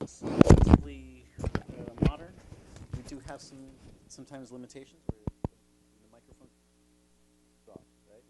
is relatively modern. We do have sometimes limitations where the microphone off, right?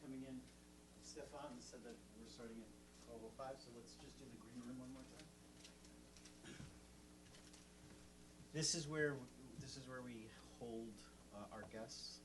Coming in. Stephane said that we're starting at 12:05, so let's just do the green room one more time. This is where we hold our guests.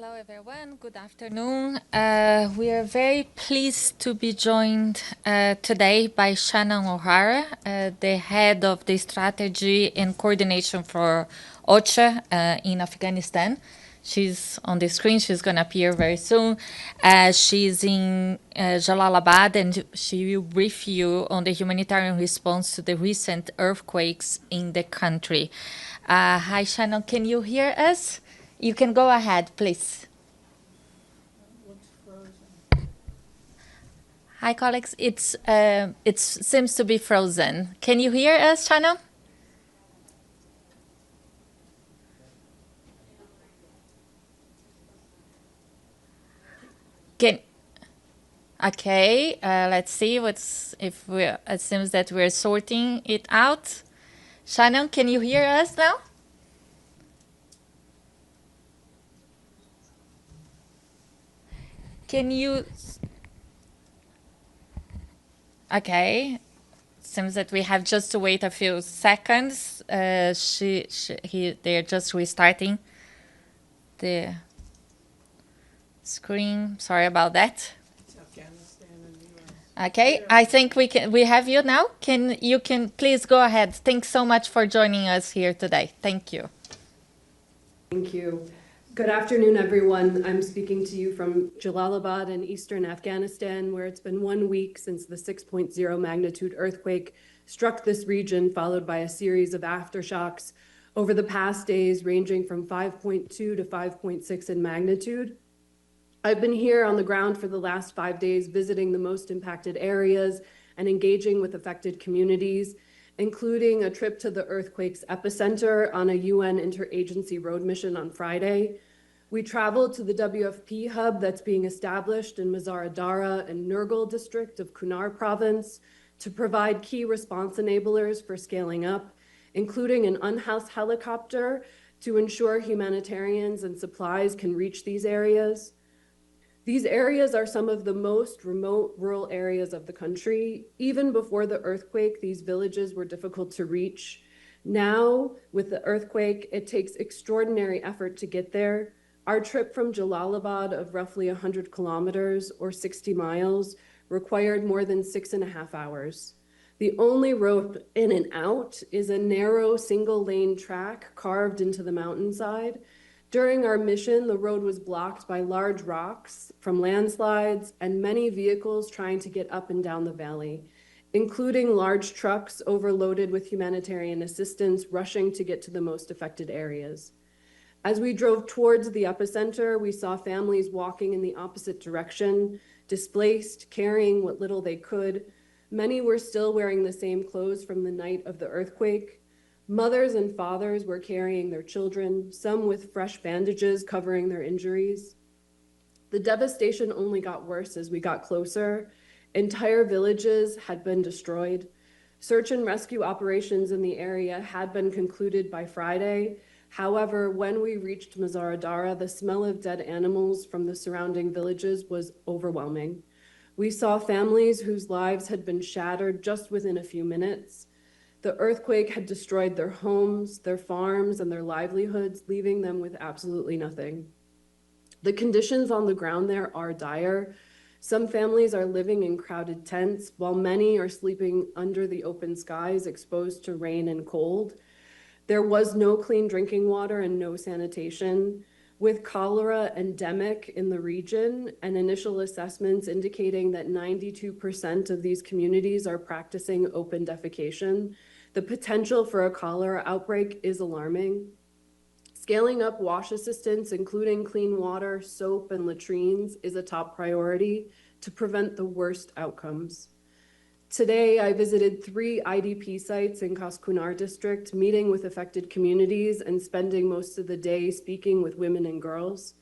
Hello, everyone. Good afternoon. We are very pleased to be joined today by Shannon O'Hara, the head of the strategy and coordination for OCHA in Afghanistan. She's on the screen. She's going to appear very soon. She's in Jalalabad, and she will brief you on the humanitarian response to the recent earthquakes in the country. Hi, Shannon. Can you hear us? You can go ahead, please. Hi, colleagues. It seems to be frozen. Can you hear us, Shannon? Can Okay. Let's see it seems that we're sorting it out. Shannon, can you hear us now? Can you? Okay. Seems that we have just to wait a few seconds. They're just restarting the screen. Sorry about that. Afghanistan and the US. Okay, I think we have you now. You can please go ahead. Thanks so much for joining us here today. Thank you. Thank you. Good afternoon, everyone. I'm speaking to you from Jalalabad in eastern Afghanistan, where it's been 1 week since the 6.0 magnitude earthquake struck this region, followed by a series of aftershocks over the past days, ranging from 5.2 to 5.6 in magnitude. I've been here on the ground for the last 5 days, visiting the most impacted areas and engaging with affected communities, including a trip to the earthquake's epicenter on a UN interagency road mission on Friday. We traveled to the WFP hub that's being established in Mazar-e-Dara and Nurgal district of Kunar province to provide key response enablers for scaling up, including an unhoused helicopter to ensure humanitarians and supplies can reach these areas. These areas are some of the most remote rural areas of the country. Even before the earthquake, these villages were difficult to reach. Now, with the earthquake, it takes extraordinary effort to get there. Our trip from Jalalabad of roughly 100 kilometers or 60 miles required more than 6.5 hours. The only road in and out is a narrow single-lane track carved into the mountainside. During our mission, the road was blocked by large rocks from landslides and many vehicles trying to get up and down the valley, including large trucks overloaded with humanitarian assistance rushing to get to the most affected areas. As we drove towards the epicenter, we saw families walking in the opposite direction, displaced, carrying what little they could. Many were still wearing the same clothes from the night of the earthquake. Mothers and fathers were carrying their children, some with fresh bandages covering their injuries. The devastation only got worse as we got closer. Entire villages had been destroyed. Search and rescue operations in the area had been concluded by Friday. However, when we reached Mazar-e-Dara, the smell of dead animals from the surrounding villages was overwhelming. We saw families whose lives had been shattered just within a few minutes. The earthquake had destroyed their homes, their farms, and their livelihoods, leaving them with absolutely nothing. The conditions on the ground there are dire. Some families are living in crowded tents, while many are sleeping under the open skies, exposed to rain and cold. There was no clean drinking water and no sanitation. With cholera endemic in the region and initial assessments indicating that 92% of these communities are practicing open defecation, the potential for a cholera outbreak is alarming. Scaling up WASH assistance, including clean water, soap, and latrines, is a top priority to prevent the worst outcomes. Today, I visited 3 IDP sites in Kunar district, meeting with affected communities and spending most of the day speaking with women and girls.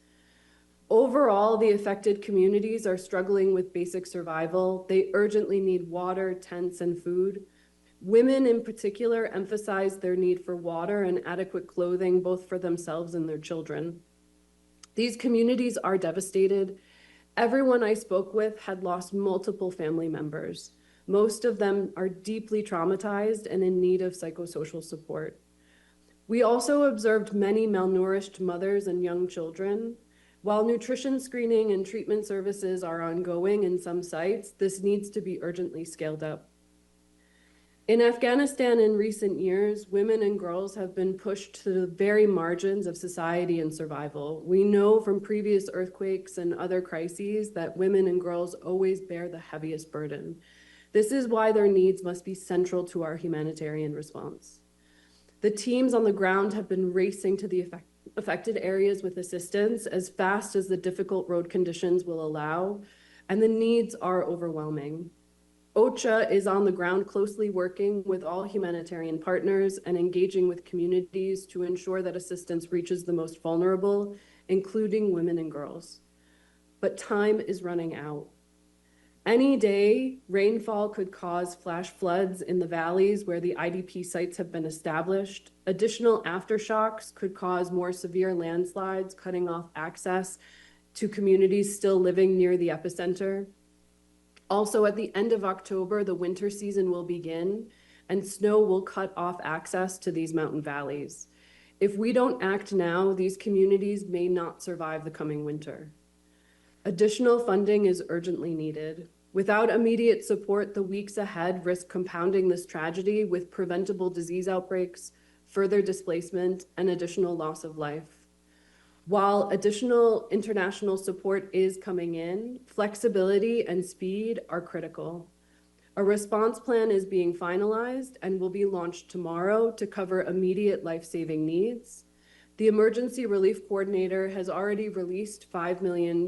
Overall, the affected communities are struggling with basic survival. They urgently need water, tents, and food. Women in particular emphasize their need for water and adequate clothing, both for themselves and their children. These communities are devastated. Everyone I spoke with had lost multiple family members. Most of them are deeply traumatized and in need of psychosocial support. We also observed many malnourished mothers and young children. While nutrition screening and treatment services are ongoing in some sites, this needs to be urgently scaled up. In Afghanistan in recent years, women and girls have been pushed to the very margins of society and survival. We know from previous earthquakes and other crises that women and girls always bear the heaviest burden. This is why their needs must be central to our humanitarian response. The teams on the ground have been racing to the affected areas with assistance as fast as the difficult road conditions will allow, and the needs are overwhelming. OCHA is on the ground closely working with all humanitarian partners and engaging with communities to ensure that assistance reaches the most vulnerable, including women and girls. But time is running out. Any day, rainfall could cause flash floods in the valleys where the IDP sites have been established. Additional aftershocks could cause more severe landslides, cutting off access to communities still living near the epicenter. Also, at the end of October, the winter season will begin, and snow will cut off access to these mountain valleys. If we don't act now, these communities may not survive the coming winter. Additional funding is urgently needed. Without immediate support, the weeks ahead risk compounding this tragedy with preventable disease outbreaks, further displacement, and additional loss of life. While additional international support is coming in, flexibility and speed are critical. A response plan is being finalized and will be launched tomorrow to cover immediate life-saving needs. The Emergency Relief Coordinator has already released $5 million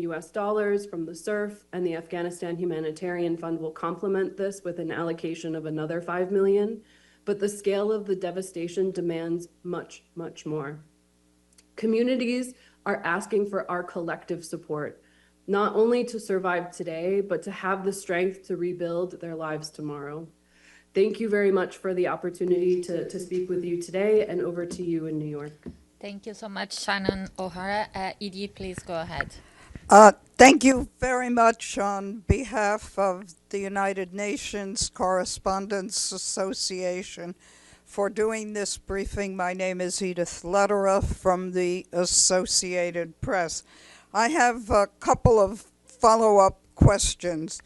from the SURF, and the Afghanistan Humanitarian Fund will complement this with an allocation of another $5 million, but the scale of the devastation demands much, much more. Communities are asking for our collective support, not only to survive today, but to have the strength to rebuild their lives tomorrow. Thank you very much for the opportunity to speak with you today, and over to you in New York. Thank you so much, Shannon O'Hara. Edie, please go ahead. Thank you very much on behalf of the United Nations Correspondents Association for doing this briefing. My name is Edith Lederer from the Associated Press. I have a couple of follow-up questions.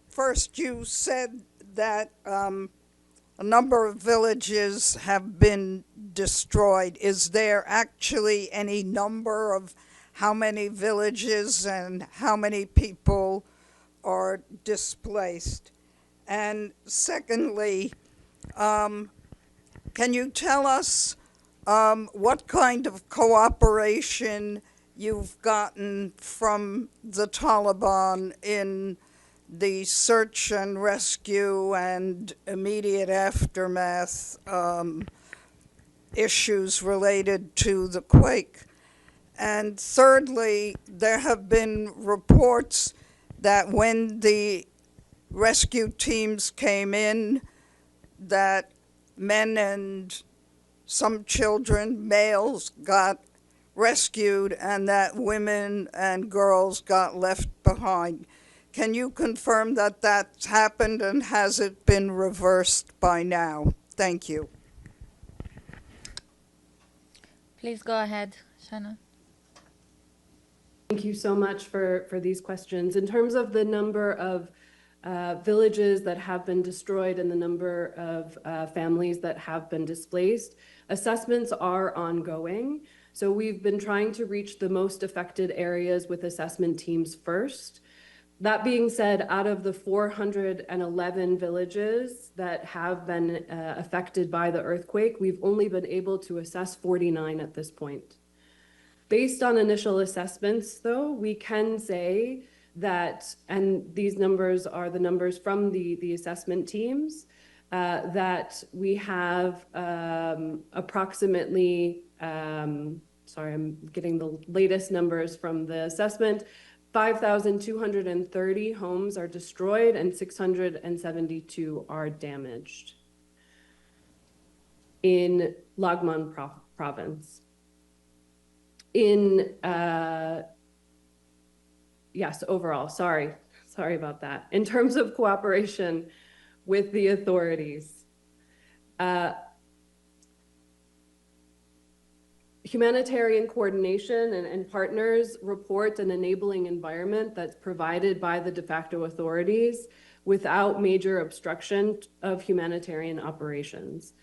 First, you said that a number of villages have been destroyed. Is there actually any number of how many villages and how many people are displaced? And secondly, can you tell us what kind of cooperation you've gotten from the Taliban in the search and rescue and immediate aftermath issues related to the quake? And thirdly, there have been reports that when the rescue teams came in, that men and some children, males, got rescued and that women and girls got left behind. Can you confirm that that's happened, and has it been reversed by now? Thank you. Please go ahead, Shannon. Thank you so much for these questions. In terms of the number of villages that have been destroyed and the number of families that have been displaced, assessments are ongoing. So we've been trying to reach the most affected areas with assessment teams first. That being said, out of the 411 villages that have been affected by the earthquake, we've only been able to assess 49 at this point. Based on initial assessments, though, we can say that, and these numbers are the numbers from the assessment teams, that we have approximately, sorry, I'm getting the latest numbers from the assessment, 5,230 homes are destroyed and 672 are damaged in Lagman province. In, yes, overall, sorry about that. In terms of cooperation with the authorities, humanitarian coordination and partners report an enabling environment that's provided by the de facto authorities without major obstruction of humanitarian operations.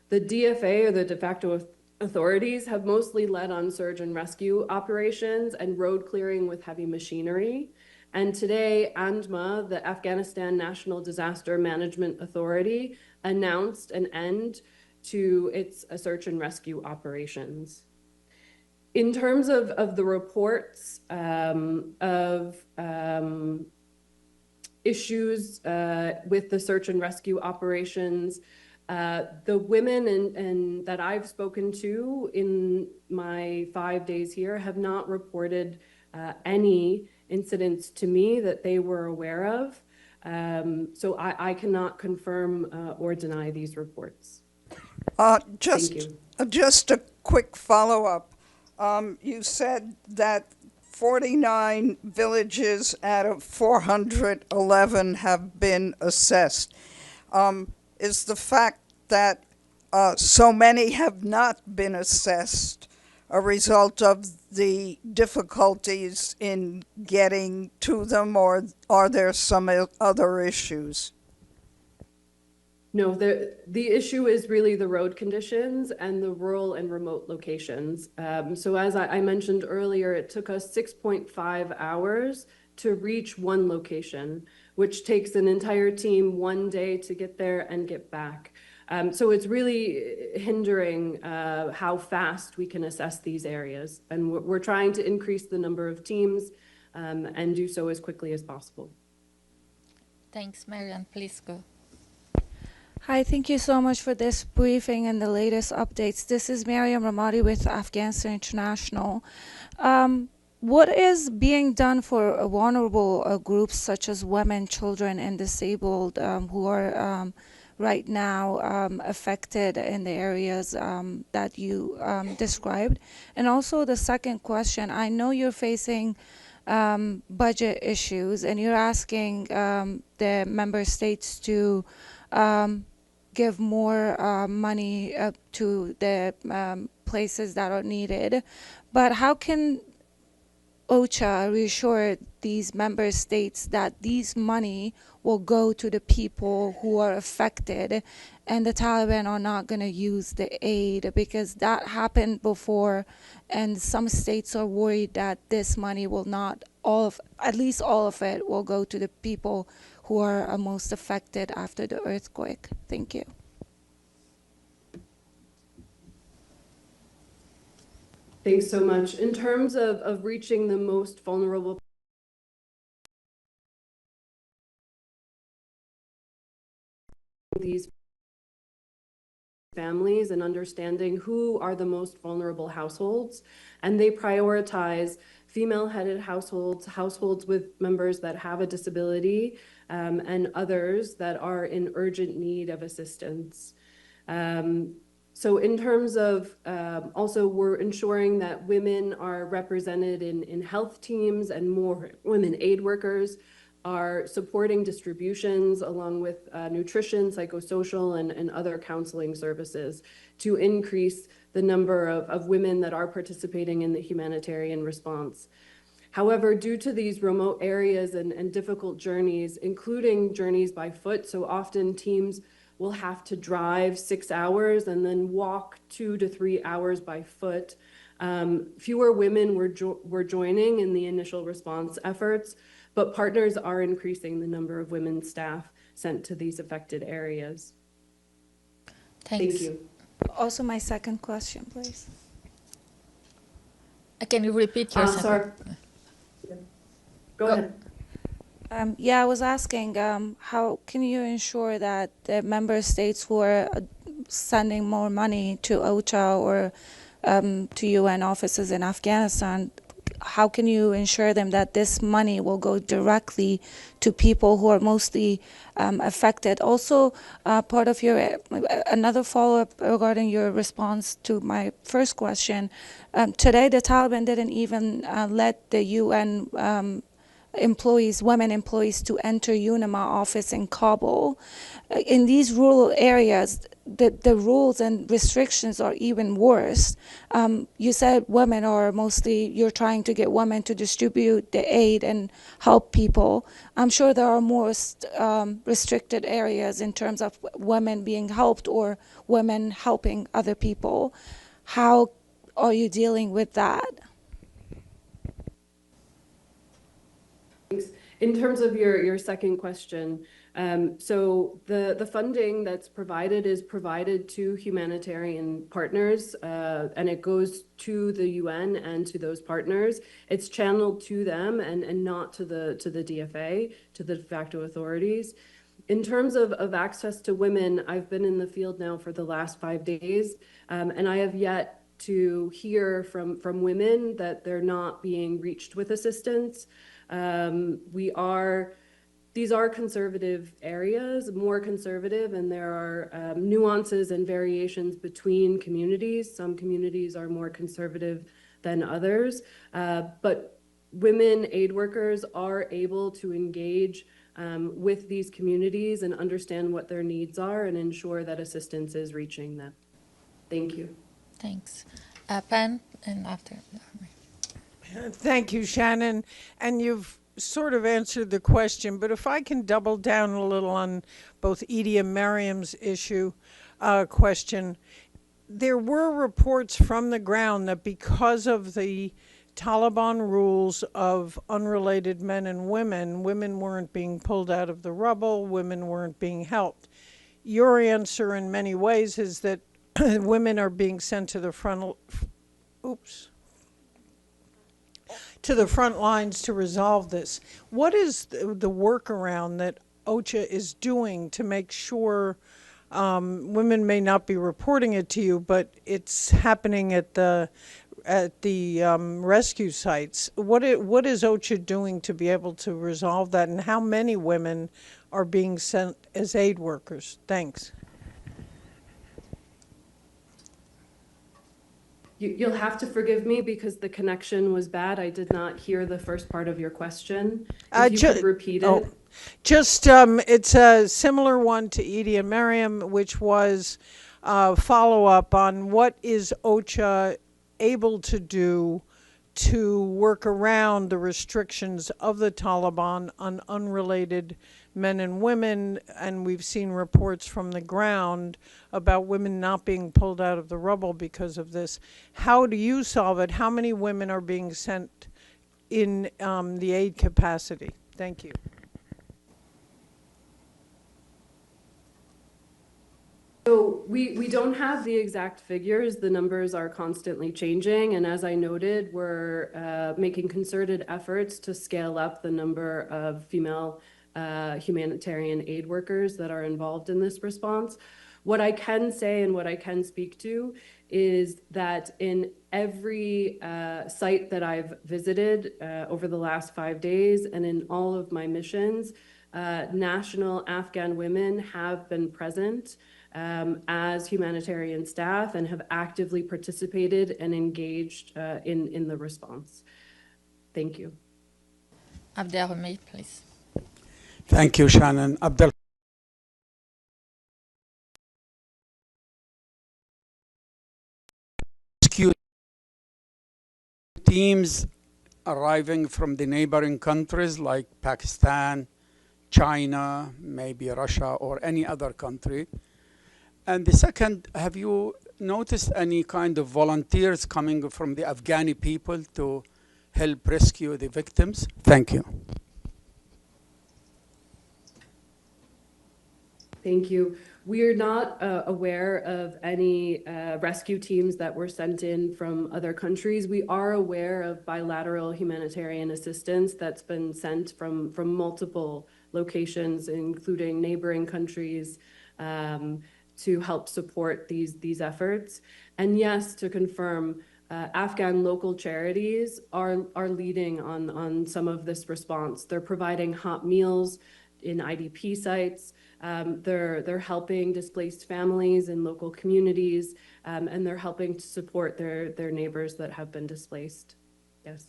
The DFA, or the de facto authorities, have mostly led on search and rescue operations and road clearing with heavy machinery. And today, ANDMA, the Afghanistan National Disaster Management Authority, announced an end to its search and rescue operations. In terms of the reports of issues with the search and rescue operations, the women that I've spoken to in my 5 days here have not reported any incidents to me that they were aware of. So I cannot confirm or deny these reports. Thank you. Just a quick follow-up. You said that 49 villages out of 411 have been assessed. Is the fact that so many have not been assessed a result of the difficulties in getting to them, or are there some other issues? No, the issue is really the road conditions and the rural and remote locations. So as I mentioned earlier, it took us 6.5 hours to reach one location, which takes an entire team 1 day to get there and get back. So it's really hindering how fast we can assess these areas. And we're trying to increase the number of teams and do so as quickly as possible. Thanks, Marianne. Please go. Hi, thank you so much for this briefing and the latest updates. This is Mariam Ramadi with Afghanistan International. What is being done for vulnerable groups such as women, children, and disabled who are right now affected in the areas that you described? And also the second question, I know you're facing budget issues and you're asking the member states to give more money to the places that are needed. But how can OCHA reassure these member states that these money will go to the people who are affected and the Taliban are not going to use the aid? Because that happened before, and some states are worried that this money will not, at least all of it will go to the people who are most affected after the earthquake. Thank you. Thanks so much. In terms of reaching the most vulnerable these families and understanding who are the most vulnerable households, and they prioritize female-headed households, households with members that have a disability, and others that are in urgent need of assistance. So in terms of also, we're ensuring that women are represented in health teams, and more women aid workers are supporting distributions along with nutrition, psychosocial, and other counseling services to increase the number of women that are participating in the humanitarian response. However, due to these remote areas and difficult journeys, including journeys by foot, so often teams will have to drive 6 hours and then walk 2 to 3 hours by foot. Fewer women were joining in the initial response efforts, but partners are increasing the number of women staff sent to these affected areas. Thanks. Thank you. Also, my second question, please. Can you repeat your second? Sorry. Go ahead. Yeah, I was asking, how can you ensure that the member states who are sending more money to OCHA or to UN offices in Afghanistan, how can you ensure them that this money will go directly to people who are mostly affected? Also, part of your, another follow-up regarding your response to my first question, today the Taliban didn't even let the UN employees, women employees, to enter UNIMA office in Kabul. In these rural areas, the rules and restrictions are even worse. You said women are mostly, you're trying to get women to distribute the aid and help people. I'm sure there are more restricted areas in terms of women being helped or women helping other people. How are you dealing with that? In terms of your second question, so the funding that's provided is provided to humanitarian partners, and it goes to the UN and to those partners. It's channeled to them and not to the DFA, to the de facto authorities. In terms of access to women, I've been in the field now for the last 5 days, and I have yet to hear from women that they're not being reached with assistance. These are conservative areas, more conservative, and there are nuances and variations between communities. Some communities are more conservative than others, but women aid workers are able to engage with these communities and understand what their needs are and ensure that assistance is reaching them. Thank you. Thanks. Pen, and after. Thank you, Shannon. And you've sort of answered the question, but if I can double down a little on both Edie and Mariam's question, there were reports from the ground that because of the Taliban rules of unrelated men and women weren't being pulled out of the rubble, women weren't being helped. Your answer in many ways is that women are being sent to the front lines to resolve this. What is the workaround that OCHA is doing to make sure women may not be reporting it to you, but it's happening at the rescue sites? What is OCHA doing to be able to resolve that, and how many women are being sent as aid workers? Thanks. You'll have to forgive me because the connection was bad. I did not hear the first part of your question. If you could repeat it. It's a similar one to Edie and Mariam, which was follow up on what is OCHA able to do to work around the restrictions of the Taliban on unrelated men and women, and we've seen reports from the ground about women not being pulled out of the rubble because of this. How do you solve it? How many women are being sent in the aid capacity? Thank you. So we don't have the exact figures. The numbers are constantly changing. And as I noted, we're making concerted efforts to scale up the number of female humanitarian aid workers that are involved in this response. What I can say and what I can speak to is that in every site that I've visited over the last 5 days and in all of my missions, national Afghan women have been present as humanitarian staff and have actively participated and engaged in the response. Thank you. Abdelhamid, please. Thank you, Shannon. Rescue teams arriving from the neighboring countries like Pakistan, China, maybe Russia, or any other country. And the second, have you noticed any kind of volunteers coming from the Afghani people to help rescue the victims? Thank you. Thank you. We are not aware of any rescue teams that were sent in from other countries. We are aware of bilateral humanitarian assistance that's been sent from multiple locations, including neighboring countries, to help support these efforts. And yes, to confirm, Afghan local charities are leading on some of this response. They're providing hot meals in IDP sites. They're helping displaced families in local communities, and they're helping to support their neighbors that have been displaced. Yes.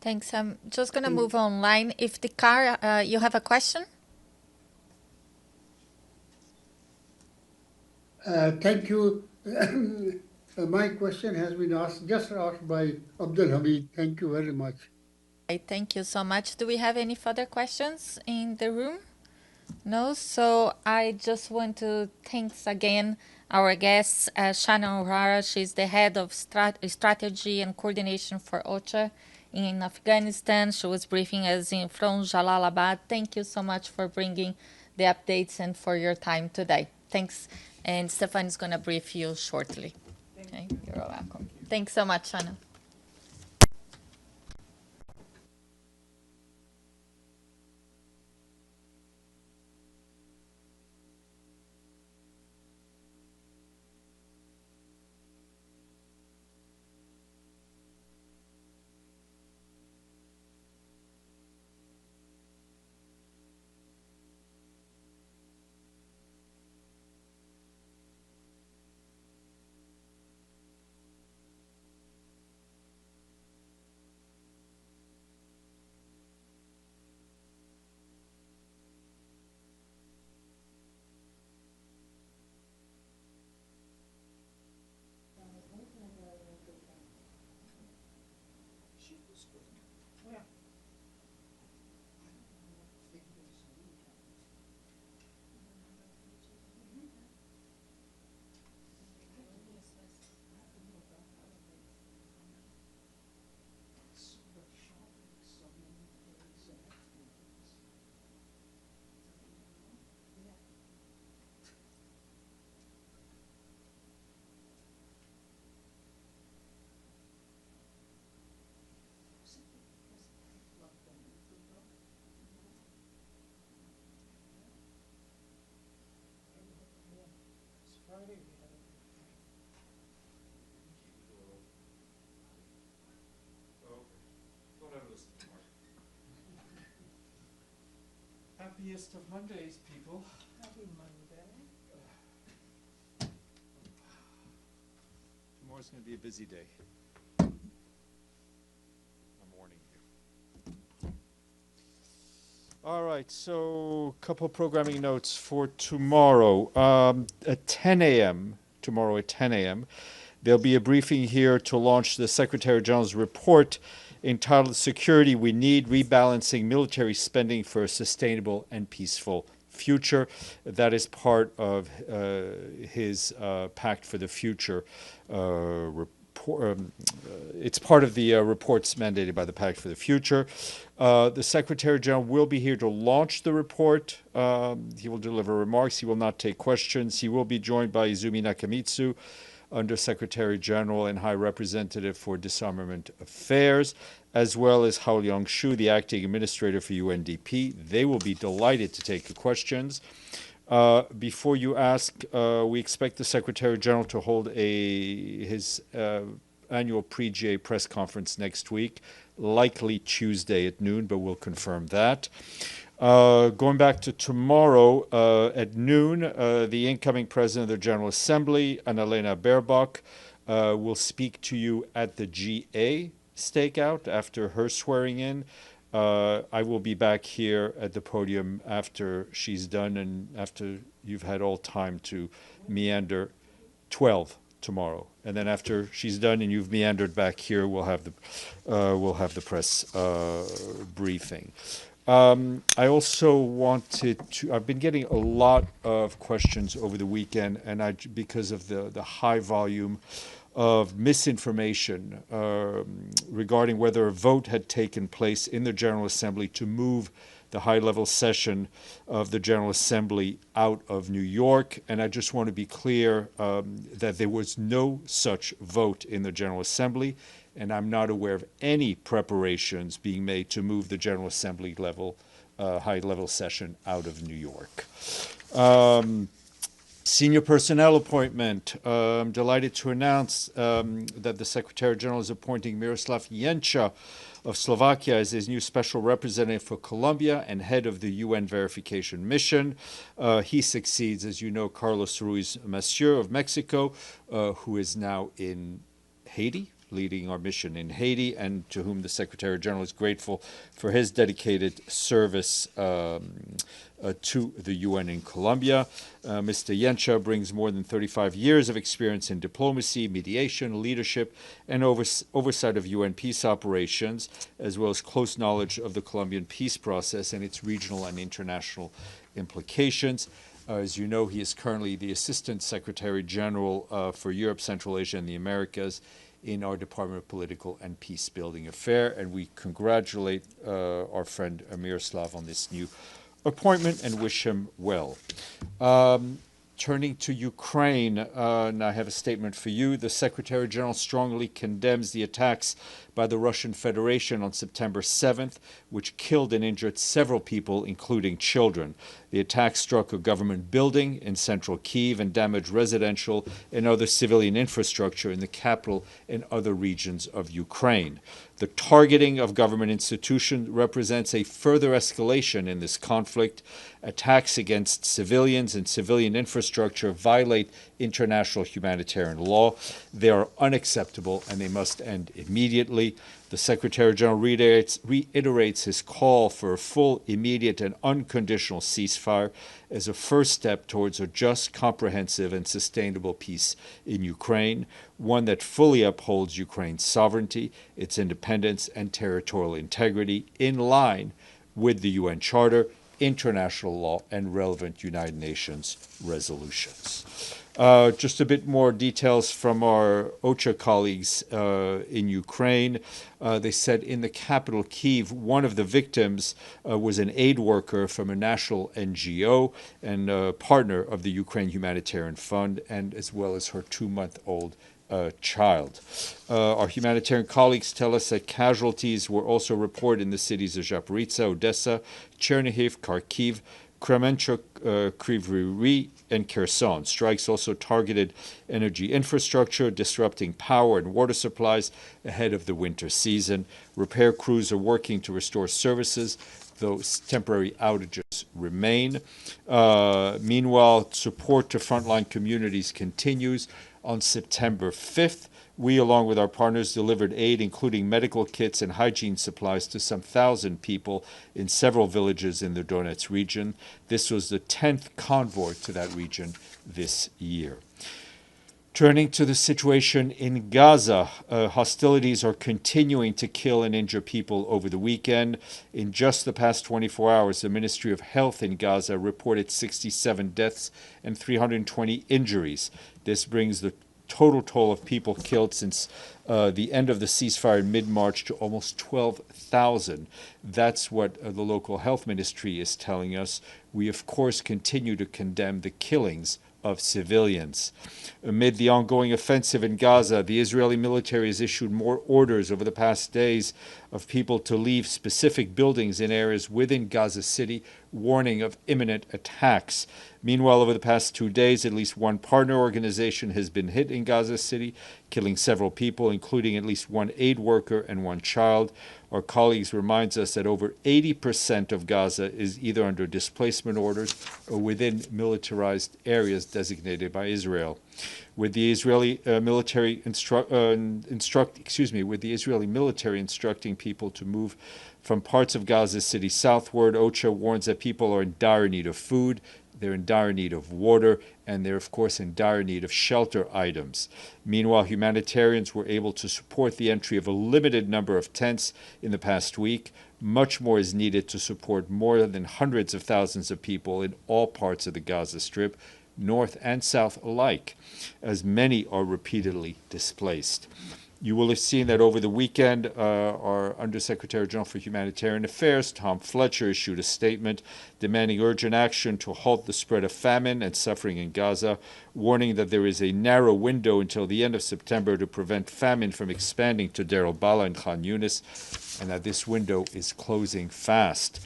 Thanks. I'm just going to move online. If the car, you have a question? Thank you. My question has been just asked by Abdul Hamid. Thank you very much. Thank you so much. Do we have any further questions in the room? No? So I just want to thanks again our guest, Shannon O'Hara. She's the head of strategy and coordination for OCHA in Afghanistan. She was briefing us from Jalalabad. Thank you so much for bringing the updates and for your time today. Thanks. And Stephane is going to brief you shortly. Okay, you're welcome. Thanks so much, Shannon. Happiest of Mondays, people. Happy Monday. Tomorrow's going to be a busy day. I'm warning you. All right, so a couple programming notes for tomorrow. At 10 a.m., tomorrow at 10 a.m., there'll be a briefing here to launch the Secretary General's report entitled Security We Need, Rebalancing Military Spending for a Sustainable and Peaceful Future. That is part of his Pact for the Future report. It's part of the reports mandated by the Pact for the Future. The Secretary General will be here to launch the report. He will deliver remarks. He will not take questions. He will be joined by Izumi Nakamitsu, Under Secretary General and High Representative for Disarmament Affairs, as well as Hao Liang-shu, the Acting Administrator for UNDP. They will be delighted to take your questions. Before you ask, we expect the Secretary General to hold his annual pre-GA press conference next week, likely Tuesday at noon, but we'll confirm that. Going back to tomorrow at noon, the incoming President of the General Assembly, Annalena Baerbock, will speak to you at the GA stakeout after her swearing in. I will be back here at the podium after she's done and after you've had all time to meander. 12 tomorrow, and then after she's done and you've meandered back here, we'll have the press briefing. I also wanted to, I've been getting a lot of questions over the weekend, and because of the high volume of misinformation regarding whether a vote had taken place in the General Assembly to move the high-level session of the General Assembly out of New York. And I just want to be clear that there was no such vote in the General Assembly, and I'm not aware of any preparations being made to move the General Assembly high-level session out of New York. Senior personnel appointment. I'm delighted to announce that the Secretary General is appointing Miroslav Jenča of Slovakia as his new special representative for Colombia and head of the UN verification mission. He succeeds, as you know, Carlos Ruiz Massieu of Mexico, who is now in Haiti, leading our mission in Haiti, and to whom the Secretary General is grateful for his dedicated service to the UN in Colombia. Mr. Yencha brings more than 35 years of experience in diplomacy, mediation, leadership, and oversight of UN peace operations, as well as close knowledge of the Colombian peace process and its regional and international implications. As you know, he is currently the Assistant Secretary General for Europe, Central Asia, and the Americas in our Department of Political and Peace Building Affairs, and we congratulate our friend Miroslav on this new appointment and wish him well. Turning to Ukraine, and I have a statement for you. The Secretary General strongly condemns the attacks by the Russian Federation on September 7th, which killed and injured several people, including children. The attack struck a government building in central Kyiv and damaged residential and other civilian infrastructure in the capital and other regions of Ukraine. The targeting of government institutions represents a further escalation in this conflict. Attacks against civilians and civilian infrastructure violate international humanitarian law. They are unacceptable and they must end immediately. The Secretary General reiterates his call for a full, immediate, and unconditional ceasefire as a first step towards a just, comprehensive, and sustainable peace in Ukraine, one that fully upholds Ukraine's sovereignty, its independence, and territorial integrity in line with the UN Charter, international law, and relevant United Nations resolutions. Just a bit more details from our OCHA colleagues in Ukraine. They said in the capital, Kyiv, one of the victims was an aid worker from a national NGO and a partner of the Ukraine Humanitarian Fund, and as well as her 2-month-old child. Our humanitarian colleagues tell us that casualties were also reported in the cities of Zaporizhzhia, Odessa, Chernihiv, Kharkiv, Kremenchuk, Kryvyi Rih, and Kherson. Strikes also targeted energy infrastructure, disrupting power and water supplies ahead of the winter season. Repair crews are working to restore services, though temporary outages remain. Meanwhile, support to frontline communities continues. On September 5th, we, along with our partners, delivered aid, including medical kits and hygiene supplies, to some 1,000 people in several villages in the Donetsk region. This was the 10th convoy to that region this year. Turning to the situation in Gaza, hostilities are continuing to kill and injure people over the weekend. In just the past 24 hours, the Ministry of Health in Gaza reported 67 deaths and 320 injuries. This brings the total toll of people killed since the end of the ceasefire in mid-March to almost 12,000. That's what the local health ministry is telling us. We, of course, continue to condemn the killings of civilians. Amid the ongoing offensive in Gaza, the Israeli military has issued more orders over the past days of people to leave specific buildings in areas within Gaza City, warning of imminent attacks. Meanwhile, over the past 2 days, at least one partner organization has been hit in Gaza City, killing several people, including at least one aid worker and one child. Our colleagues reminds us that over 80% of Gaza is either under displacement orders or within militarized areas designated by Israel. With the Israeli military instructing people to move from parts of Gaza City southward, OCHA warns that people are in dire need of food, they're in dire need of water, and they're, of course, in dire need of shelter items. Meanwhile, humanitarians were able to support the entry of a limited number of tents in the past week. Much more is needed to support more than hundreds of thousands of people in all parts of the Gaza Strip, north and south alike, as many are repeatedly displaced. You will have seen that over the weekend, our Undersecretary General for Humanitarian Affairs, Tom Fletcher, issued a statement demanding urgent action to halt the spread of famine and suffering in Gaza, warning that there is a narrow window until the end of September to prevent famine from expanding to Deir al-Balah and Khan Yunis, and that this window is closing fast.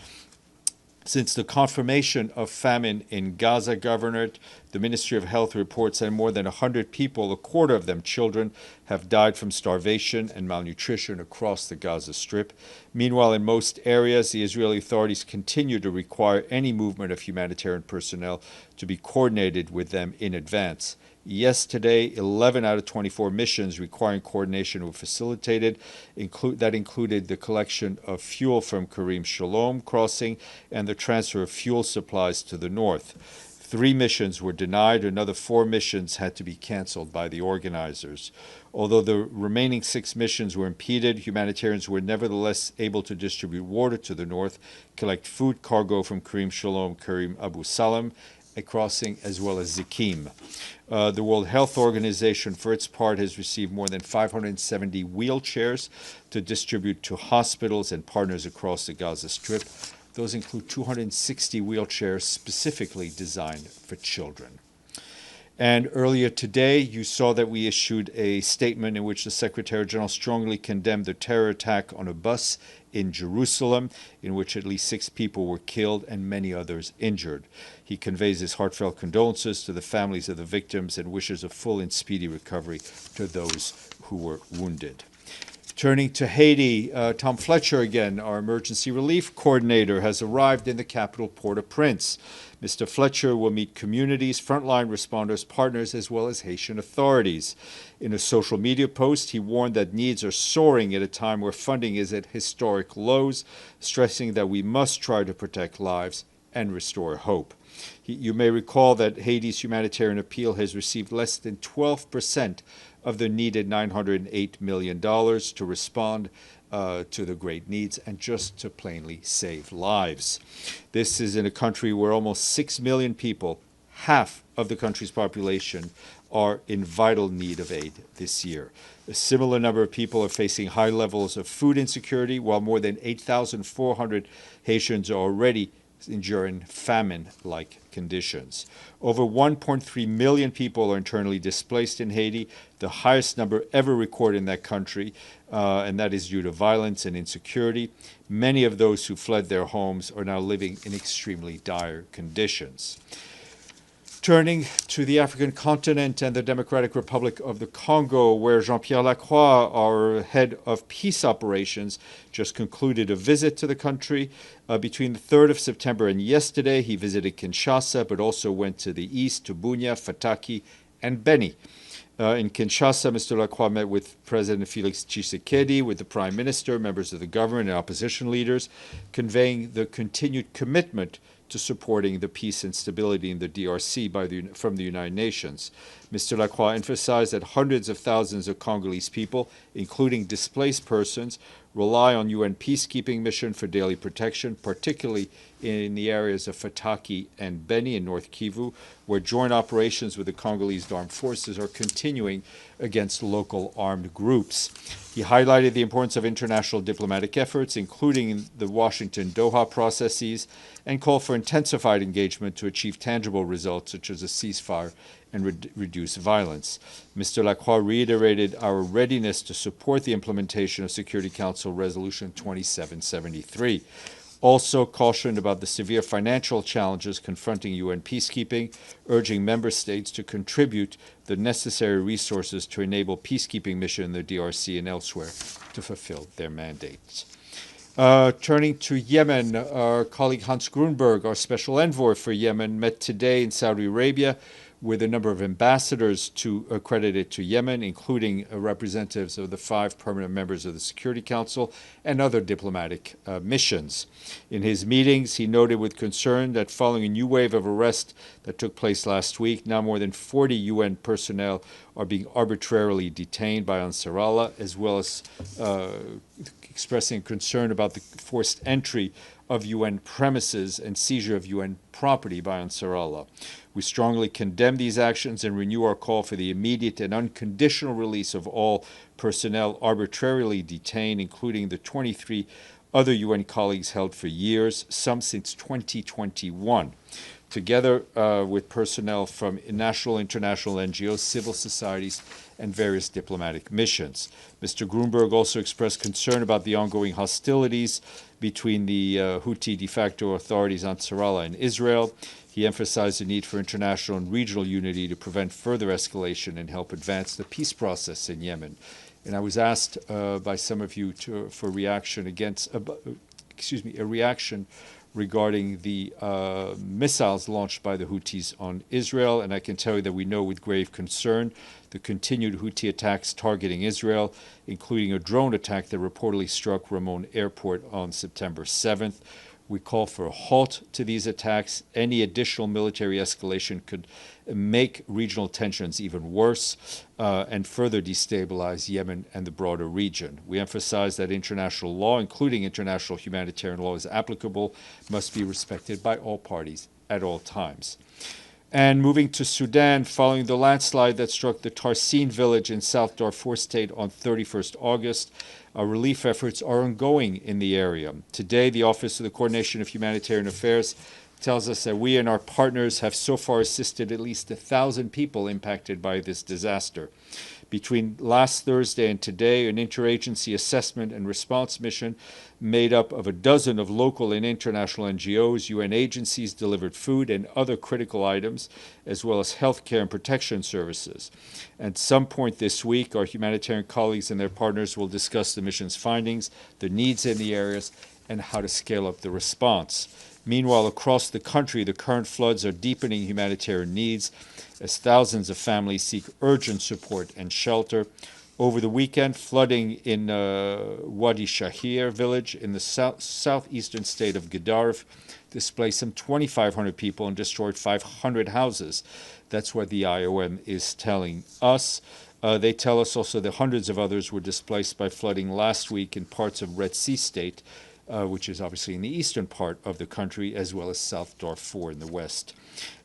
Since the confirmation of famine in Gaza Governorate, the Ministry of Health reports that more than 100 people, a quarter of them children, have died from starvation and malnutrition across the Gaza Strip. Meanwhile, in most areas, the Israeli authorities continue to require any movement of humanitarian personnel to be coordinated with them in advance. Yesterday, 11 out of 24 missions requiring coordination were facilitated. That included the collection of fuel from Karim Shalom crossing and the transfer of fuel supplies to the north. 3 missions were denied. Another 4 missions had to be canceled by the organizers. Although the remaining 6 missions were impeded, humanitarians were nevertheless able to distribute water to the north, collect food cargo from Karim Shalom, Karim Abu Salam, a crossing, as well as Zikim. The World Health Organization, for its part, has received more than 570 wheelchairs to distribute to hospitals and partners across the Gaza Strip. Those include 260 wheelchairs specifically designed for children. And earlier today, you saw that we issued a statement in which the Secretary General strongly condemned the terror attack on a bus in Jerusalem, in which at least 6 people were killed and many others injured. He conveys his heartfelt condolences to the families of the victims and wishes a full and speedy recovery to those who were wounded. Turning to Haiti, Tom Fletcher again, our emergency relief coordinator, has arrived in the capital, Port-au-Prince. Mr. Fletcher will meet communities, frontline responders, partners, as well as Haitian authorities. In a social media post, he warned that needs are soaring at a time where funding is at historic lows, stressing that we must try to protect lives and restore hope. You may recall that Haiti's humanitarian appeal has received less than 12% of the needed $908 million to respond to the great needs and just to plainly save lives. This is in a country where almost 6 million people, half of the country's population, are in vital need of aid this year. A similar number of people are facing high levels of food insecurity, while more than 8,400 Haitians are already enduring famine-like conditions. Over 1.3 million people are internally displaced in Haiti, the highest number ever recorded in that country, and that is due to violence and insecurity. Many of those who fled their homes are now living in extremely dire conditions. Turning to the African continent and the Democratic Republic of the Congo, where Jean-Pierre Lacroix, our head of peace operations, just concluded a visit to the country. Between the 3rd of September and yesterday, he visited Kinshasa, but also went to the east, to Bunia, Fataki, and Beni. In Kinshasa, Mr. Lacroix met with President Felix Tshisekedi, with the Prime Minister, members of the government, and opposition leaders, conveying the continued commitment to supporting the peace and stability in the DRC from the United Nations. Mr. Lacroix emphasized that hundreds of thousands of Congolese people, including displaced persons, rely on UN peacekeeping mission for daily protection, particularly in the areas of Fataki and Beni in North Kivu, where joint operations with the Congolese armed forces are continuing against local armed groups. He highlighted the importance of international diplomatic efforts, including the Washington-Doha processes, and called for intensified engagement to achieve tangible results, such as a ceasefire and reduce violence. Mr. Lacroix reiterated our readiness to support the implementation of Security Council Resolution 2773. Also cautioned about the severe financial challenges confronting UN peacekeeping, urging member states to contribute the necessary resources to enable peacekeeping mission in the DRC and elsewhere to fulfill their mandates. Turning to Yemen, our colleague Hans Grunberg, our special envoy for Yemen, met today in Saudi Arabia with a number of ambassadors accredited to Yemen, including representatives of the 5 permanent members of the Security Council and other diplomatic missions. In his meetings, he noted with concern that following a new wave of arrests that took place last week, now more than 40 UN personnel are being arbitrarily detained by Ansar Allah, as well as expressing concern about the forced entry of UN premises and seizure of UN property by Ansar Allah. We strongly condemn these actions and renew our call for the immediate and unconditional release of all personnel arbitrarily detained, including the 23 other UN colleagues held for years, some since 2021, together with personnel from national, international NGOs, civil societies, and various diplomatic missions. Mr. Grunberg also expressed concern about the ongoing hostilities between the Houthi de facto authorities Ansar Allah and Israel. He emphasized the need for international and regional unity to prevent further escalation and help advance the peace process in Yemen. And I was asked by some of you for a reaction regarding the missiles launched by the Houthis on Israel. And I can tell you that we know with grave concern the continued Houthi attacks targeting Israel, including a drone attack that reportedly struck Ramon Airport on September 7th. We call for a halt to these attacks. Any additional military escalation could make regional tensions even worse and further destabilize Yemen and the broader region. We emphasize that international law, including international humanitarian law, is applicable, must be respected by all parties at all times. And moving to Sudan, following the landslide that struck the Tarsin village in South Darfur State on 31st August, relief efforts are ongoing in the area. Today, the Office of the Coordination of Humanitarian Affairs tells us that we and our partners have so far assisted at least 1,000 people impacted by this disaster. Between last Thursday and today, an interagency assessment and response mission made up of a dozen of local and international NGOs, UN agencies delivered food and other critical items, as well as healthcare and protection services. At some point this week, our humanitarian colleagues and their partners will discuss the mission's findings, the needs in the areas, and how to scale up the response. Meanwhile, across the country, the current floods are deepening humanitarian needs as thousands of families seek urgent support and shelter. Over the weekend, flooding in Wadi Shahir village in the southeastern state of Gedaref displaced some 2,500 people and destroyed 500 houses. That's what the IOM is telling us. They tell us also that hundreds of others were displaced by flooding last week in parts of Red Sea State, which is obviously in the eastern part of the country, as well as South Darfur in the west.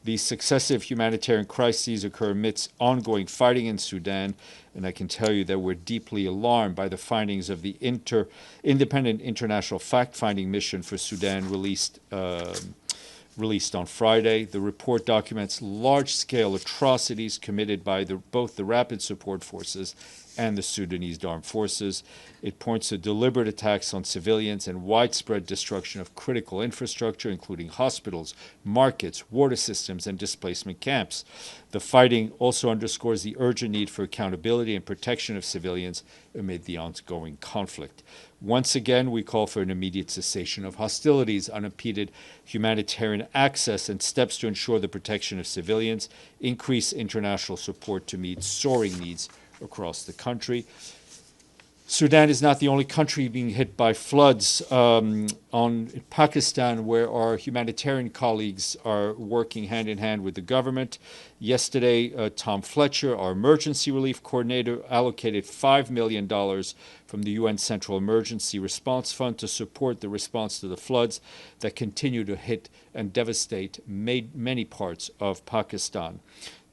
These successive humanitarian crises occur amidst ongoing fighting in Sudan, and I can tell you that we're deeply alarmed by the findings of the Independent International Fact-Finding Mission for Sudan released on Friday. The report documents large-scale atrocities committed by both the Rapid Support Forces and the Sudanese Armed Forces. It points to deliberate attacks on civilians and widespread destruction of critical infrastructure, including hospitals, markets, water systems, and displacement camps. The fighting also underscores the urgent need for accountability and protection of civilians amid the ongoing conflict. Once again, we call for an immediate cessation of hostilities, unimpeded humanitarian access, and steps to ensure the protection of civilians, increase international support to meet soaring needs across the country. Sudan is not the only country being hit by floods. On Pakistan, where our humanitarian colleagues are working hand in hand with the government. Yesterday, Tom Fletcher, our emergency relief coordinator, allocated $5 million from the UN Central Emergency Response Fund to support the response to the floods that continue to hit and devastate many parts of Pakistan.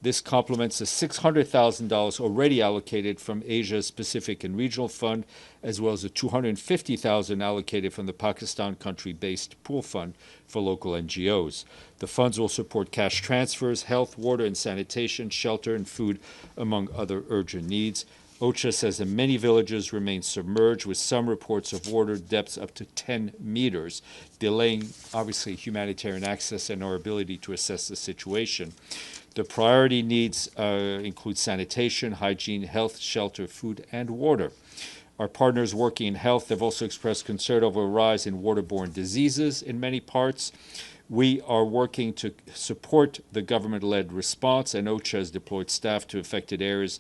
This complements the $600,000 already allocated from Asia's Pacific and Regional Fund, as well as the $250,000 allocated from the Pakistan country-based pool fund for local NGOs. The funds will support cash transfers, health, water and sanitation, shelter and food, among other urgent needs. OCHA says that many villages remain submerged, with some reports of water depths up to 10 meters, delaying, obviously, humanitarian access and our ability to assess the situation. The priority needs include sanitation, hygiene, health, shelter, food, and water. Our partners working in health have also expressed concern over a rise in waterborne diseases in many parts. We are working to support the government-led response, and OCHA has deployed staff to affected areas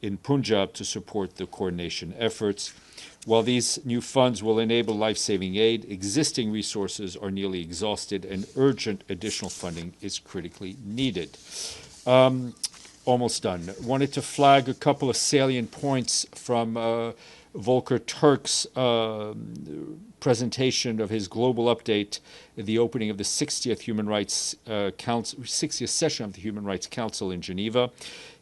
in Punjab to support the coordination efforts. While these new funds will enable life-saving aid, existing resources are nearly exhausted and urgent additional funding is critically needed. Almost done. Wanted to flag a couple of salient points from Volker Turk's presentation of his global update at the opening of the 60th Human Rights Council, 60th session of the Human Rights Council in Geneva.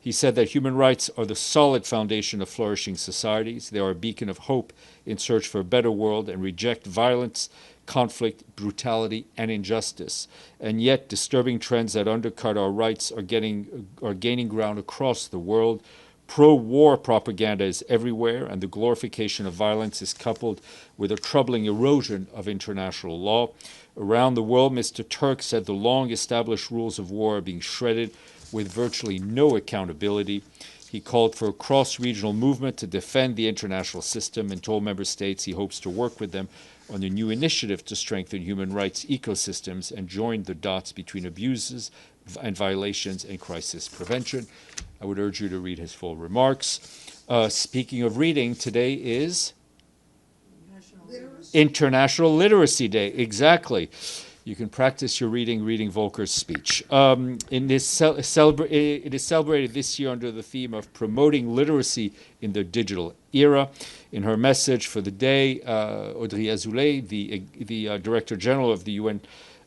He said that human rights are the solid foundation of flourishing societies. They are a beacon of hope in search for a better world and reject violence, conflict, brutality, and injustice. And yet, disturbing trends that undercut our rights are gaining ground across the world. Pro-war propaganda is everywhere, and the glorification of violence is coupled with a troubling erosion of international law. Around the world, Mr. Turk said the long-established rules of war are being shredded with virtually no accountability. He called for a cross-regional movement to defend the international system and told member states he hopes to work with them on a new initiative to strengthen human rights ecosystems and join the dots between abuses and violations and crisis prevention. I would urge you to read his full remarks. Speaking of reading, today is International Literacy Day. Exactly. You can practice your reading Volker's speech. It is celebrated this year under the theme of promoting literacy in the digital era. In her message for the day, Audrey Azoulay, the Director General of the UN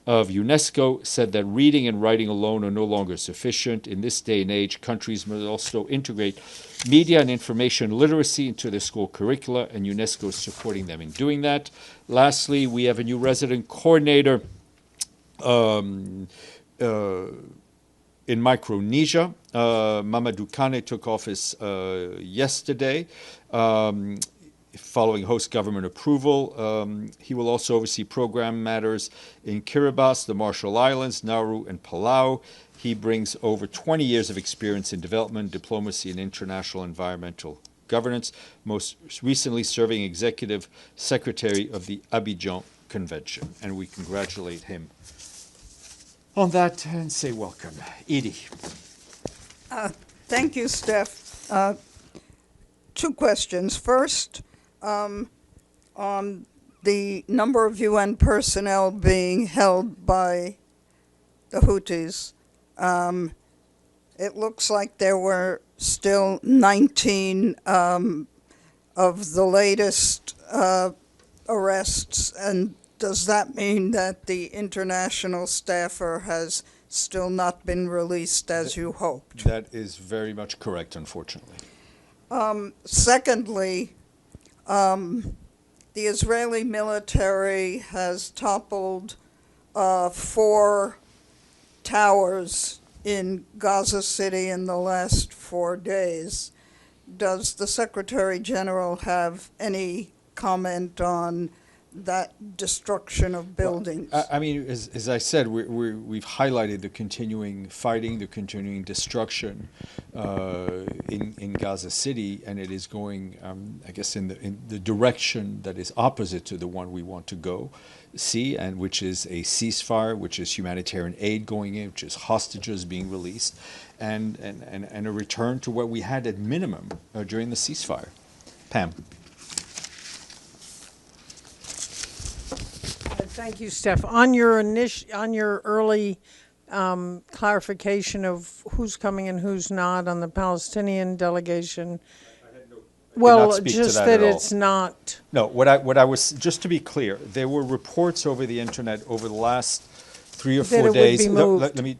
of UNESCO, said that reading and writing alone are no longer sufficient. In this day and age, countries must also integrate media and information literacy into their school curricula, and UNESCO is supporting them in doing that. Lastly, we have a new resident coordinator in Micronesia. Mamadou Kane took office yesterday, following host government approval. He will also oversee program matters in Kiribati, the Marshall Islands, Nauru, and Palau. He brings over 20 years of experience in development, diplomacy, and international environmental governance, most recently serving executive secretary of the Abidjan Convention. And we congratulate him on that and say welcome. Edie. Thank you, Steph. Two questions. First, on the number of UN personnel being held by the Houthis, it looks like there were still 19 of the latest arrests, and does that mean that the international staffer has still not been released as you hoped? That is very much correct, unfortunately. Secondly, the Israeli military has toppled 4 towers in Gaza City in the last 4 days. Does the Secretary General have any comment on that destruction of buildings? Well, I mean, as I said, we've highlighted the continuing fighting, the continuing destruction in Gaza City, and it is going, I guess, in the direction that is opposite to the one we want to see, and which is a ceasefire, which is humanitarian aid going in, which is hostages being released, and a return to what we had at minimum during the ceasefire. Pam. Thank you, Steph. On your early clarification of who's coming and who's not on the Palestinian delegation, well, just that it's not. No, what I was, just to be clear, there were reports over the internet over the last 3 or 4 days. Let me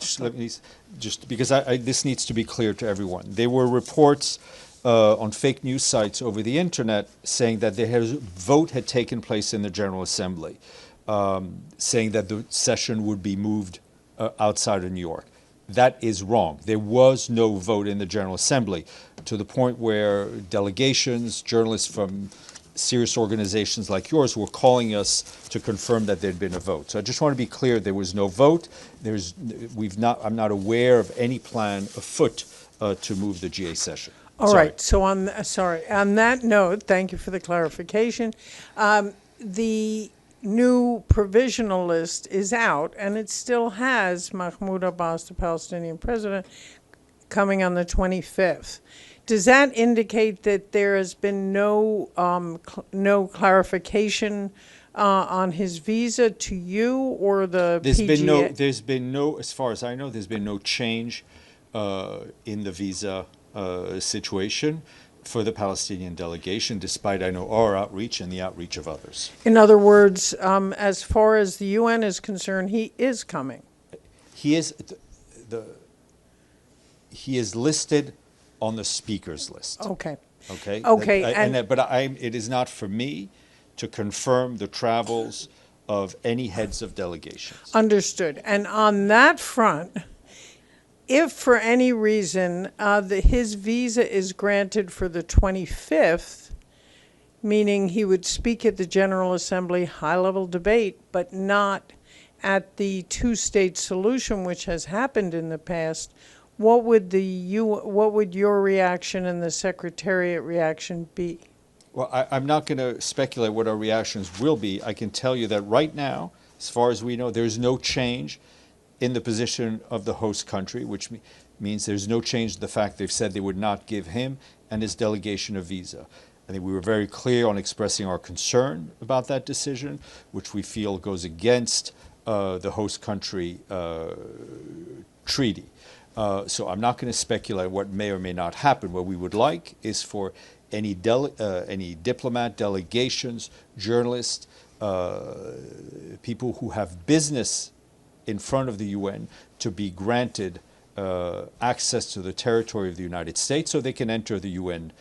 just because this needs to be clear to everyone. There were reports on fake news sites over the internet saying that a vote had taken place in the General Assembly, saying that the session would be moved outside of New York. That is wrong. There was no vote in the General Assembly, to the point where delegations, journalists from serious organizations like yours were calling us to confirm that there'd been a vote. So I just want to be clear, there was no vote. I'm not aware of any plan afoot to move the GA session. All right. So on that note, thank you for the clarification. The new provisional list is out, and it still has Mahmoud Abbas, the Palestinian president, coming on the 25th. Does that indicate that there has been no clarification on his visa to you or the PGA? There's been no, as far as I know, there's been no change in the visa situation for the Palestinian delegation, despite, I know, our outreach and the outreach of others. In other words, as far as the UN is concerned, he is coming. He is listed on the speakers list. Okay. Okay. Okay. It is not for me to confirm the travels of any heads of delegations. Understood. And on that front, if for any reason his visa is granted for the 25th, meaning he would speak at the General Assembly high-level debate, but not at the two-state solution, which has happened in the past, what would your reaction and the Secretariat reaction be? Well, I'm not going to speculate what our reactions will be. I can tell you that right now, as far as we know, there's no change in the position of the host country, which means there's no change in the fact they've said they would not give him and his delegation a visa. I think we were very clear on expressing our concern about that decision, which we feel goes against the host country treaty. So I'm not going to speculate what may or may not happen. What we would like is for any diplomat, delegations, journalists, people who have business in front of the UN to be granted access to the territory of the United States so they can enter the UN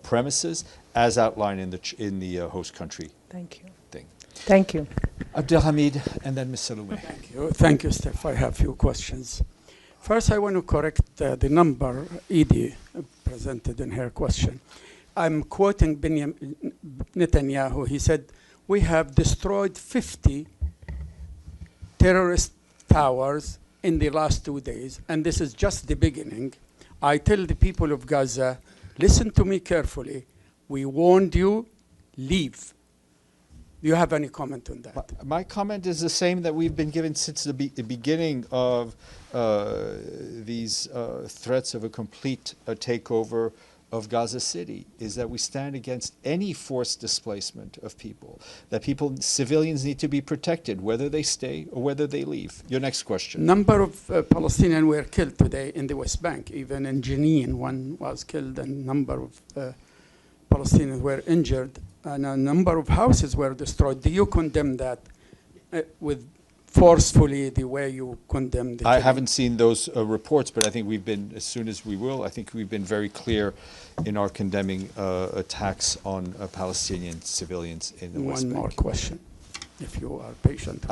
premises as outlined in the host country. Thank you. Thing. Thank you. Abdelhamid and then Ms. Salome. Thank you, Steph. I have a few questions. First, I want to correct the number Edie presented in her question. I'm quoting Benjamin Netanyahu. He said, we have destroyed 50 terrorist towers in the last 2 days, and this is just the beginning. I tell the people of Gaza, listen to me carefully. We warned you, leave. Do you have any comment on that? My comment is the same that we've been given since the beginning of these threats of a complete takeover of Gaza City, is that we stand against any forced displacement of people, that civilians need to be protected, whether they stay or whether they leave. Your next question. Number of Palestinians were killed today in the West Bank. Even in Jenin, one was killed, and number of Palestinians were injured, and a number of houses were destroyed. Do you condemn that with forcefully the way you condemn the killing? haven't seen those reports, but I think we've been, as soon as we will, I think we've been very clear in our condemning attacks on Palestinian civilians in the West Bank. One more question, if you are patient.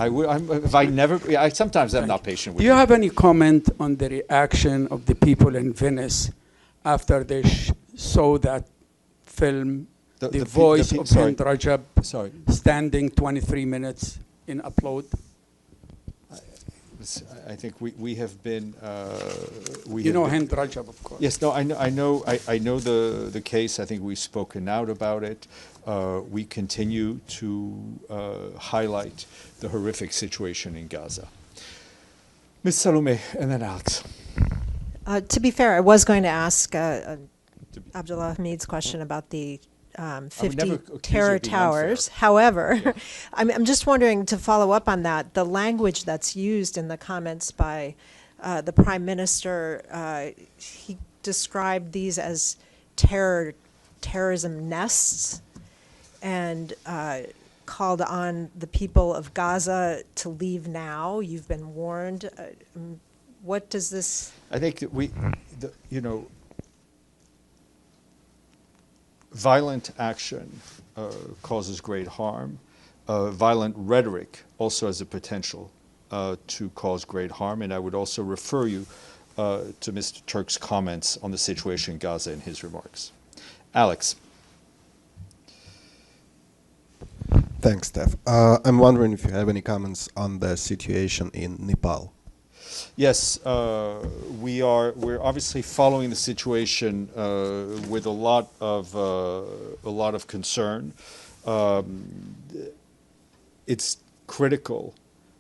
Sometimes I'm not patient with Do you have any comment on the reaction of the people in Venice after they saw that film, the voice of Hind Rajab standing 23 minutes in upload? I think we have been. You know Hind Rajab, of course. Yes, no, I know the case. I think we've spoken out about it. We continue to highlight the horrific situation in Gaza. Ms. Salome, and then Alex. To be fair, I was going to ask Abdullah Hamid's question about the 50 terror towers. However, I'm just wondering, to follow up on that, the language that's used in the comments by the Prime Minister, he described these as terrorism nests, and called on the people of Gaza to leave now. You've been warned. What does this... I think that violent action causes great harm. Violent rhetoric also has the potential to cause great harm. And I would also refer you to Mr. Turk's comments on the situation in Gaza in his remarks. Alex. Thanks, Steph. I'm wondering if you have any comments on the situation in Nepal. Yes, we're obviously following the situation with a lot of concern. It's critical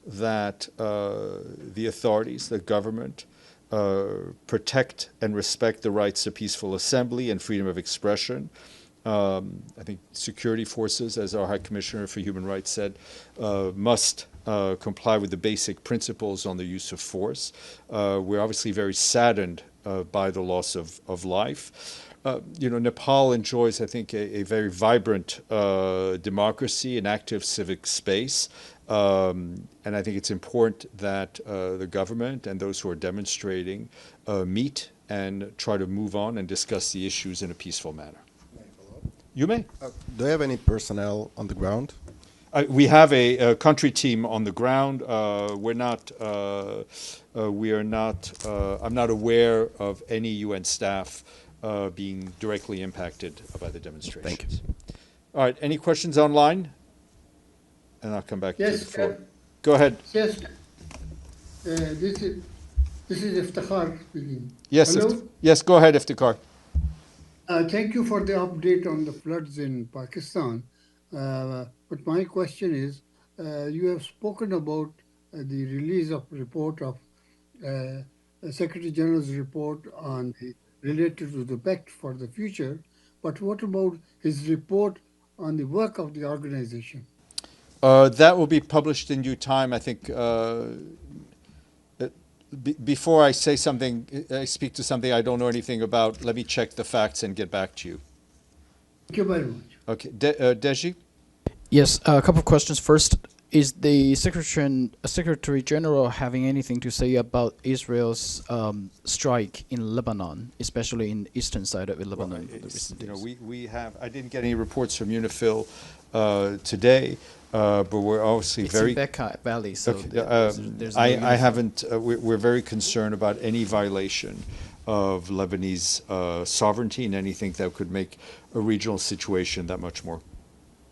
that the authorities, the government, protect and respect the rights of peaceful assembly and freedom of expression. I think security forces, as our High Commissioner for Human Rights said, must comply with the basic principles on the use of force. We're obviously very saddened by the loss of life. Nepal enjoys, I think, a very vibrant democracy, an active civic space. And I think it's important that the government and those who are demonstrating meet and try to move on and discuss the issues in a peaceful manner. You may. Do you have any personnel on the ground? We have a country team on the ground. I'm not aware of any UN staff being directly impacted by the demonstrations. Thank you. All right, any questions online? And I'll come back to the floor. Go ahead. Yes, this is Iftikhar speaking. Yes, Hello? yes, go ahead, Iftikhar. Thank you for the update on the floods in Pakistan. But my question is, you have spoken about the release of report of Secretary General's report on the related to the pact for the future. But what about his report on the work of the organization? That will be published in due time. I think before I say something, I speak to something I don't know anything about, let me check the facts and get back to you. Thank you very much. Okay, Deji? Yes, a couple of questions. First, is the Secretary General having anything to say about Israel's strike in Lebanon, especially in the eastern side of Lebanon? We have. I didn't get any reports from UNIFIL today, but we're obviously it's very. In Bekaa Valley, so okay. there's I no haven't. We're very concerned about any violation of Lebanese sovereignty and anything that could make a regional situation that much more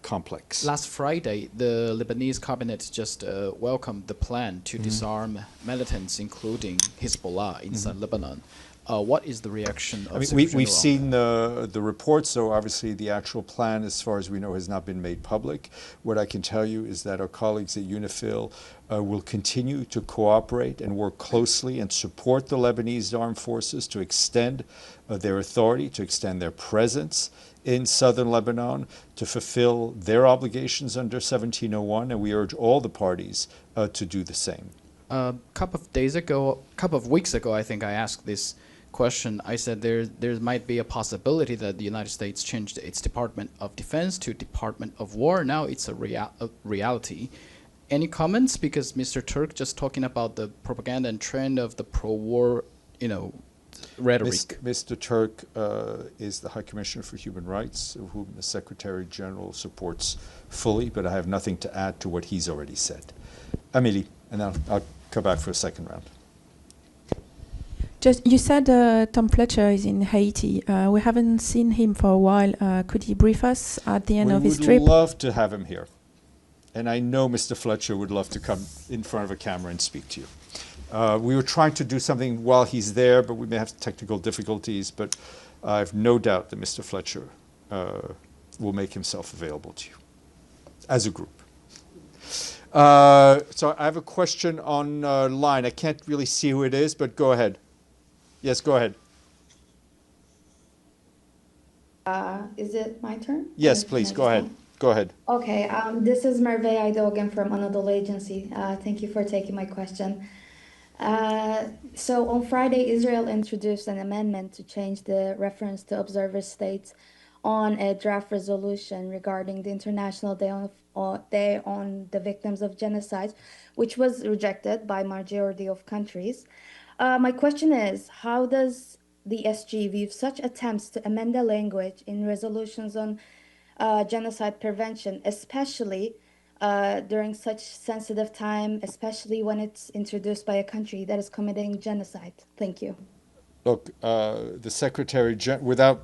complex. Last Friday, the Lebanese cabinet just welcomed the plan to disarm militants, including Hezbollah, inside Lebanon. What is the reaction of we've seen the reports, so obviously the actual plan, as far as we know, has not been made public. What I can tell you is that our colleagues at UNIFIL will continue to cooperate and work closely and support the Lebanese armed forces to extend their authority, to extend their presence in southern Lebanon, to fulfill their obligations under 1701, and we urge all the parties to do the same. A couple of weeks ago, I think I asked this question. I said there might be a possibility that the United States changed its Department of Defense to Department of War. Now it's a reality. Any comments? Because Mr. Turk just talking about the propaganda and trend of the pro-war, rhetoric. Mr. Turk is the High Commissioner for Human Rights, whom the Secretary General supports fully, but I have nothing to add to what he's already said. Amélie, and I'll come back for a second round. You said Tom Fletcher is in Haiti. We haven't seen him for a while. Could he brief us at the end of his trip? We would love to have him here. And I know Mr. Fletcher would love to come in front of a camera and speak to you. We were trying to do something while he's there, but we may have technical difficulties. But I have no doubt that Mr. Fletcher will make himself available to you as a group. So I have a question online. I can't really see who it is, but go ahead. Yes, go ahead. Is it my turn? Yes, please, go ahead. Go ahead. Okay, this is Merve Aidogan from Anadolu Agency. Thank you for taking my question. So on Friday, Israel introduced an amendment to change the reference to observer states on a draft resolution regarding the International Day on the Victims of Genocide, which was rejected by majority of countries. My question is, how does the SG view such attempts to amend the language in resolutions on genocide prevention, especially during such sensitive time, especially when it's introduced by a country that is committing genocide? Thank you. Look, the Secretary, without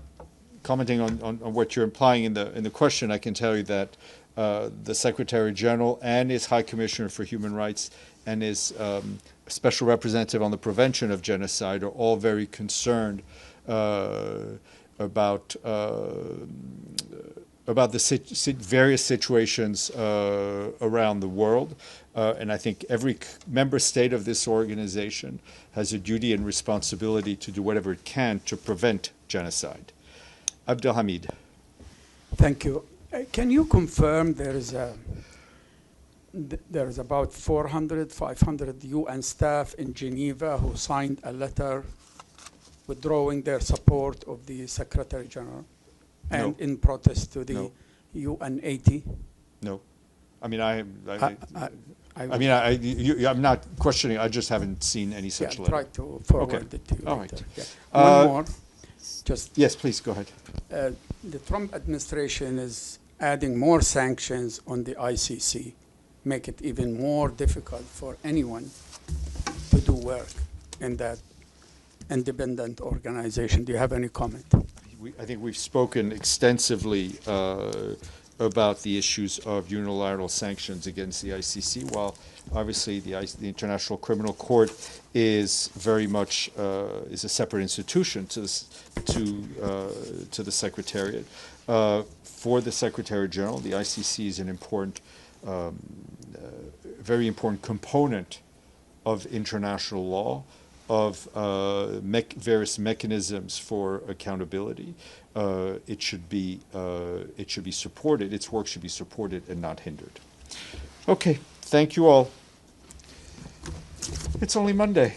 commenting on what you're implying in the question, I can tell you that the Secretary General and his High Commissioner for Human Rights and his Special Representative on the Prevention of Genocide are all very concerned about the various situations around the world. And I think every member state of this organization has a duty and responsibility to do whatever it can to prevent genocide. Abdelhamid. Thank you. Can you confirm there is about 400, 500 UN staff in Geneva who signed a letter withdrawing their support of the Secretary General and in protest to the UN 80? No. I mean, I'm not questioning. I just haven't seen any such letter. Try to forward it to you. All right. Yeah. One more. Yes, please go ahead. The Trump administration is adding more sanctions on the ICC, make it even more difficult for anyone to do work in that independent organization. Do you have any comment? I think we've spoken extensively about the issues of unilateral sanctions against the ICC, while obviously the International Criminal Court is very much is a separate institution to the Secretariat. For the Secretary General, the ICC is an important, very important component of international law, of various mechanisms for accountability. It should be supported. Its work should be supported and not hindered. Okay, thank you all. It's only Monday.